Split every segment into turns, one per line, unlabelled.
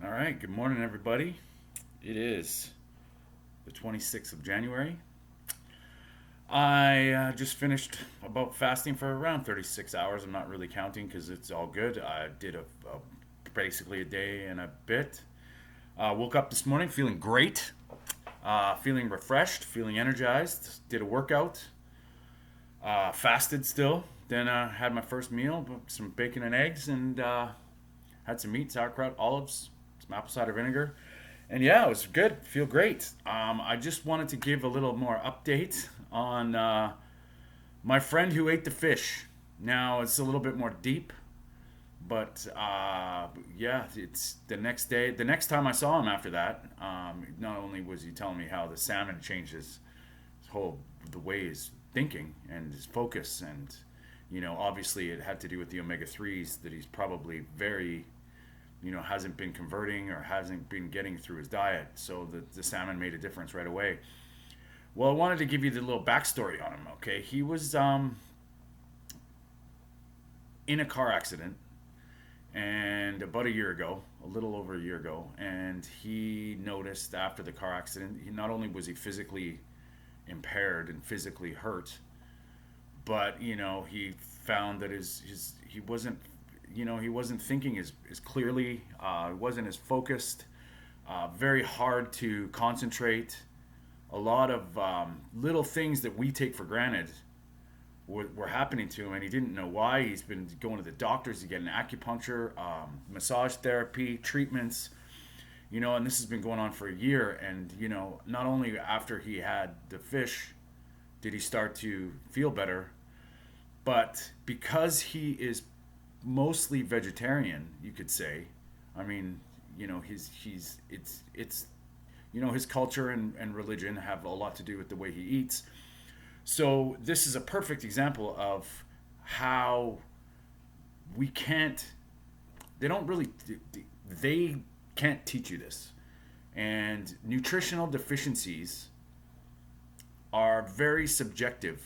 All right, good morning, everybody. It is the 26th of January. I just finished about fasting for around 36 hours. I'm not really counting because it's all good. I did basically a day and a bit. Woke up this morning feeling great, feeling refreshed, feeling energized. Did a workout, fasted still. Then had my first meal, some bacon and eggs, and had some meat, sauerkraut, olives, some apple cider vinegar. And yeah, it was good. Feel great. I just wanted to give a little more update on my friend who ate the fish. Now it's a little bit more deep, but yeah, it's the next day. The next time I saw him after that, not only was he telling me how the salmon changed his whole the way he's thinking and his focus, and obviously it had to do with the omega threes that he's probably very hasn't been converting or hasn't been getting through his diet. So the salmon made a difference right away. Well, I wanted to give you the little backstory on him. Okay, he was in a car accident, and about a year ago, a little over a year ago, and he noticed after the car accident, he not only was he physically impaired and physically hurt, but he found that his he wasn't he wasn't thinking as clearly, he wasn't as focused, very hard to concentrate. A lot of little things that we take for granted were happening to him, and he didn't know why. He's been going to the doctors, he's getting acupuncture, massage therapy, treatments, and this has been going on for a year. And not only after he had the fish did he start to feel better, but because he is mostly vegetarian, you could say. I mean, he's it's his culture and religion have a lot to do with the way he eats. So this is a perfect example of how we can't. They don't really. They can't teach you this, and nutritional deficiencies are very subjective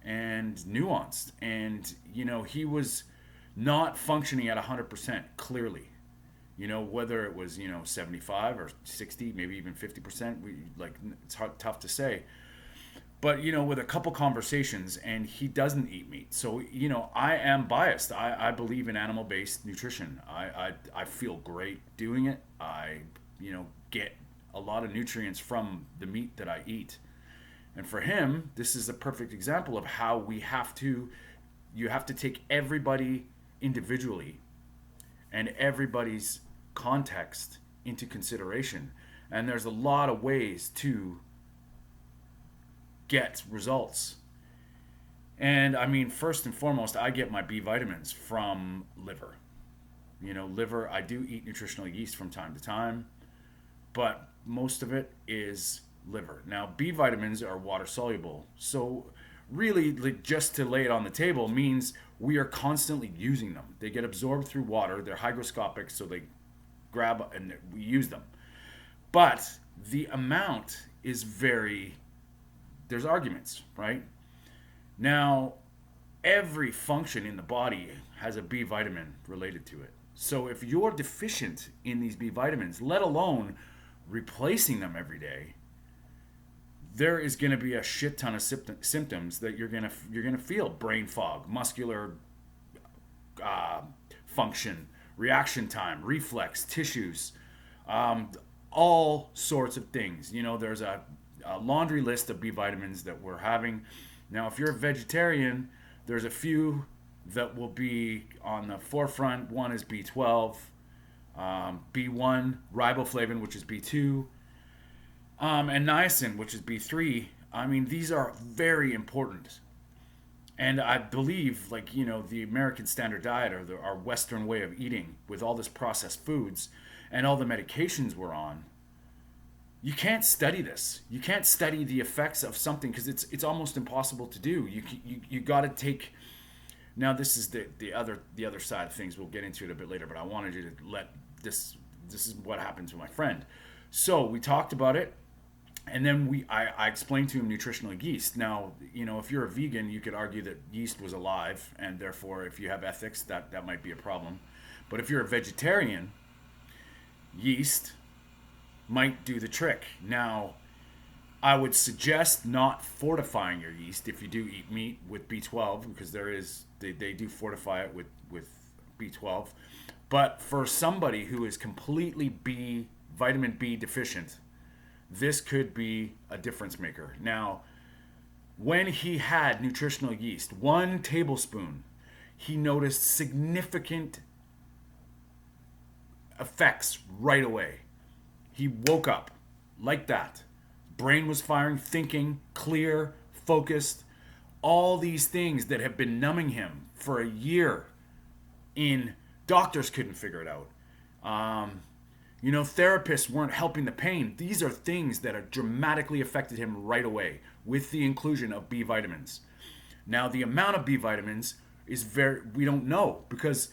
and nuanced. And he was not functioning at 100% clearly. Whether it was 75 or 60, maybe even 50%. It's tough to say. But with a couple conversations, and he doesn't eat meat. So I am biased. I believe in animal-based nutrition. I feel great doing it. I get a lot of nutrients from the meat that I eat. And for him, this is a perfect example of how you have to take everybody individually and everybody's context into consideration. And there's a lot of ways to get results. And I mean, first and foremost, I get my B vitamins from liver. Liver, I do eat nutritional yeast from time to time, but most of it is liver. Now, B vitamins are water soluble. So, really, like, just to lay it on the table means we are constantly using them. They get absorbed through water, they're hygroscopic, so they grab and we use them. But the amount is there's arguments, right? Now, every function in the body has a B vitamin related to it. So if you're deficient in these B vitamins, let alone replacing them every day, there is going to be a shit ton of symptoms that you're going to feel: brain fog, muscular uh, function, reaction time, reflex, tissues, um, all sorts of things. There's a laundry list of B vitamins that we're having. Now, if you're a vegetarian, there's a few that will be on the forefront. One is B12, B1, riboflavin, which is B2, and niacin, which is B3. I mean, these are very important. And I believe, like, the American standard diet, or our Western way of eating with all this processed foods and all the medications we're on, you can't study this. You can't study the effects of something because it's almost impossible to do. You got to take. Now, this is the other side of things. We'll get into it a bit later, but I wanted you to let this. This is what happened to my friend. So we talked about it, and then I explained to him nutritional yeast. Now, if you're a vegan, you could argue that yeast was alive, and therefore, if you have ethics, that might be a problem. But if you're a vegetarian, yeast might do the trick. Now, I would suggest not fortifying your yeast if you do eat meat with B12, because they do fortify it with B12. But for somebody who is completely vitamin B deficient, this could be a difference maker. Now, when he had nutritional yeast, 1 tablespoon, he noticed significant effects right away. He woke up like that. Brain was firing, thinking, clear, focused. All these things that have been numbing him for a year in doctors couldn't figure it out. Therapists weren't helping the pain. These are things that have dramatically affected him right away with the inclusion of B vitamins. Now, the amount of B vitamins we don't know, because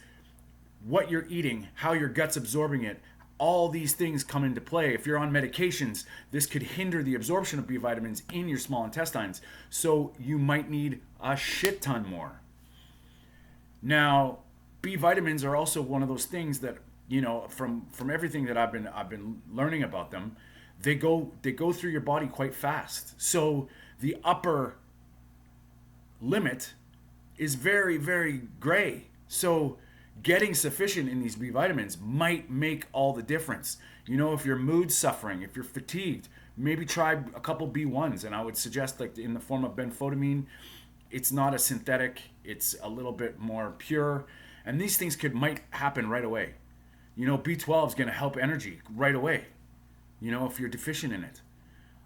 what you're eating, how your gut's absorbing it, all these things come into play. If you're on medications, this could hinder the absorption of B vitamins in your small intestines. So you might need a shit ton more. Now, B vitamins are also one of those things that, from everything that I've been learning about them, they go through your body quite fast. So the upper limit is very, very gray. So getting sufficient in these B vitamins might make all the difference. If your mood's suffering, if you're fatigued, maybe try a couple B1s. And I would suggest, like, in the form of benfotiamine. It's not a synthetic, it's a little bit more pure. And these things might happen right away. B12 is going to help energy right away, if you're deficient in it.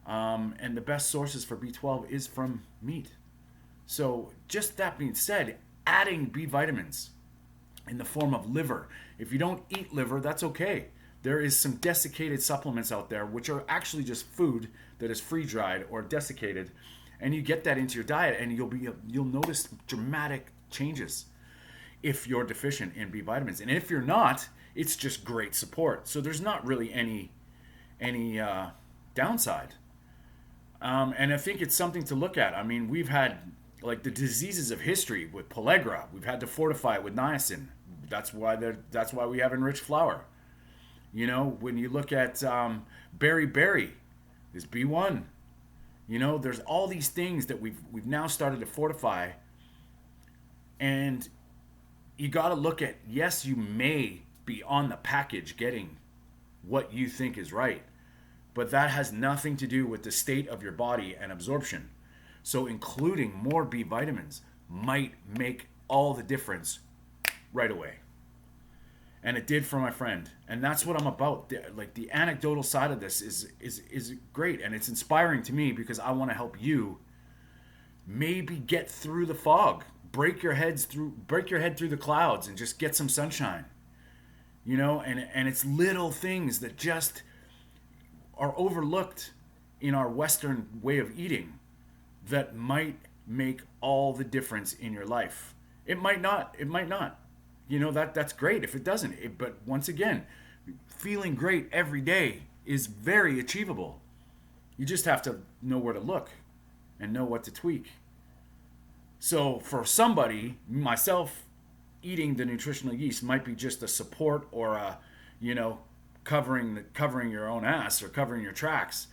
And the best sources for B12 is from meat. So just that being said, adding B vitamins in the form of liver. If you don't eat liver, that's okay. There is some desiccated supplements out there, which are actually just food that is free-dried or desiccated, and you get that into your diet, and you'll notice dramatic changes if you're deficient in B vitamins. And if you're not, it's just great support. So there's not really any downside. And I think it's something to look at. I mean, we've had, like, the diseases of history with pellagra. We've had to fortify it with niacin. That's why we have enriched flour. When you look at berry, is B1. There's all these things that we've now started to fortify, and you got to look at, yes, you may be on the package getting what you think is right, but that has nothing to do with the state of your body and absorption. So including more B vitamins might make all the difference right away. And it did for my friend. And that's what I'm about. The anecdotal side of this is great, and it's inspiring to me, because I want to help you maybe get through the fog. Break your head through the clouds and just get some sunshine. And it's little things that just are overlooked in our Western way of eating that might make all the difference in your life. It might not. That's great if it doesn't. But once again, feeling great every day is very achievable. You just have to know where to look and know what to tweak. So for somebody, myself, eating the nutritional yeast might be just a support, or a, covering your own ass or covering your tracks.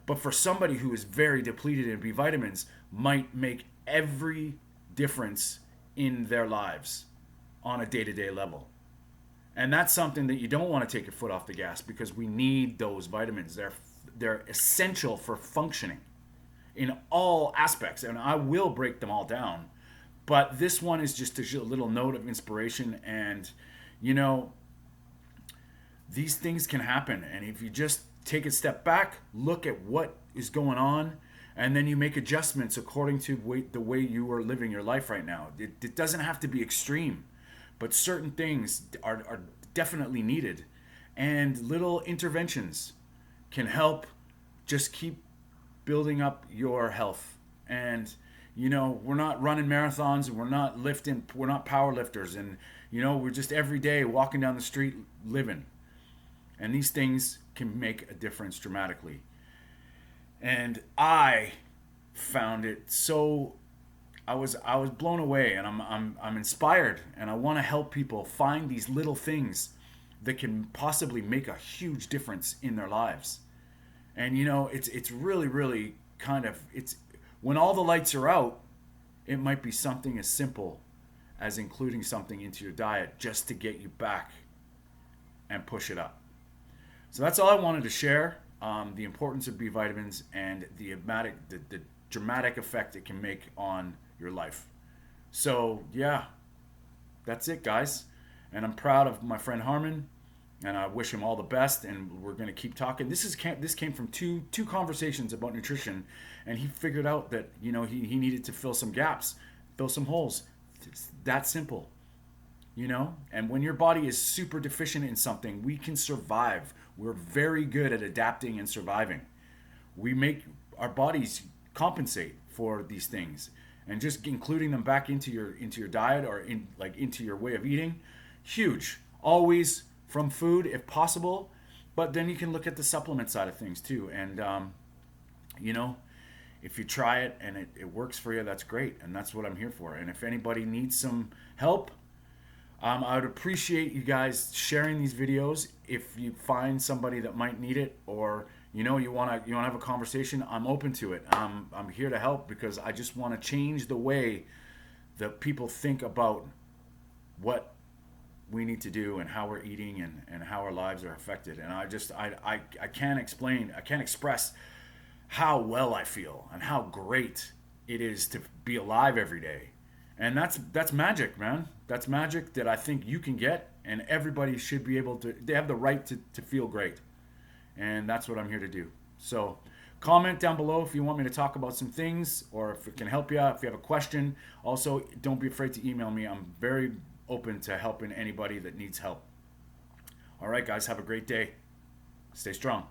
But for somebody who is very depleted in B vitamins, might make every difference in their lives on a day-to-day level. And that's something that you don't want to take your foot off the gas, because we need those vitamins. They're essential for functioning in all aspects, and I will break them all down. But this one is just a little note of inspiration, and these things can happen. And if you just take a step back, look at what is going on, and then you make adjustments according to the way you are living your life right now. It doesn't have to be extreme, but certain things are definitely needed, and little interventions can help just keep building up your health. And we're not running marathons, and we're not power lifters, and we're just every day walking down the street living. And these things can make a difference dramatically. And I found it so, I was blown away, and I'm inspired, and I want to help people find these little things that can possibly make a huge difference in their lives. And it's really, really kind of, it's when all the lights are out, it might be something as simple as including something into your diet just to get you back and push it up. So that's all I wanted to share. The importance of B vitamins and the dramatic effect it can make on your life. So yeah, that's it, guys. And I'm proud of my friend Harmon, and I wish him all the best. And we're gonna keep talking. This came from two conversations about nutrition, and he figured out that he needed to fill some gaps, fill some holes. It's that simple. And when your body is super deficient in something, we can survive. We're very good at adapting and surviving. We make our bodies compensate for these things, and just including them back into your diet, or into your way of eating, huge. Always from food if possible, but then you can look at the supplement side of things too. And if you try it and it works for you, that's great, and that's what I'm here for. And if anybody needs some help, I would appreciate you guys sharing these videos. If you find somebody that might need it, or you want to have a conversation, I'm open to it. I'm here to help, because I just want to change the way that people think about what we need to do and how we're eating, and how our lives are affected. And I can't express how well I feel and how great it is to be alive every day. And that's magic, man. That's magic that I think you can get, and everybody should be able to. They have the right to feel great, and that's what I'm here to do. So comment down below if you want me to talk about some things, or if it can help you out, if you have a question. Also, don't be afraid to email me. I'm very open to helping anybody that needs help. All right, guys, have a great day. Stay strong.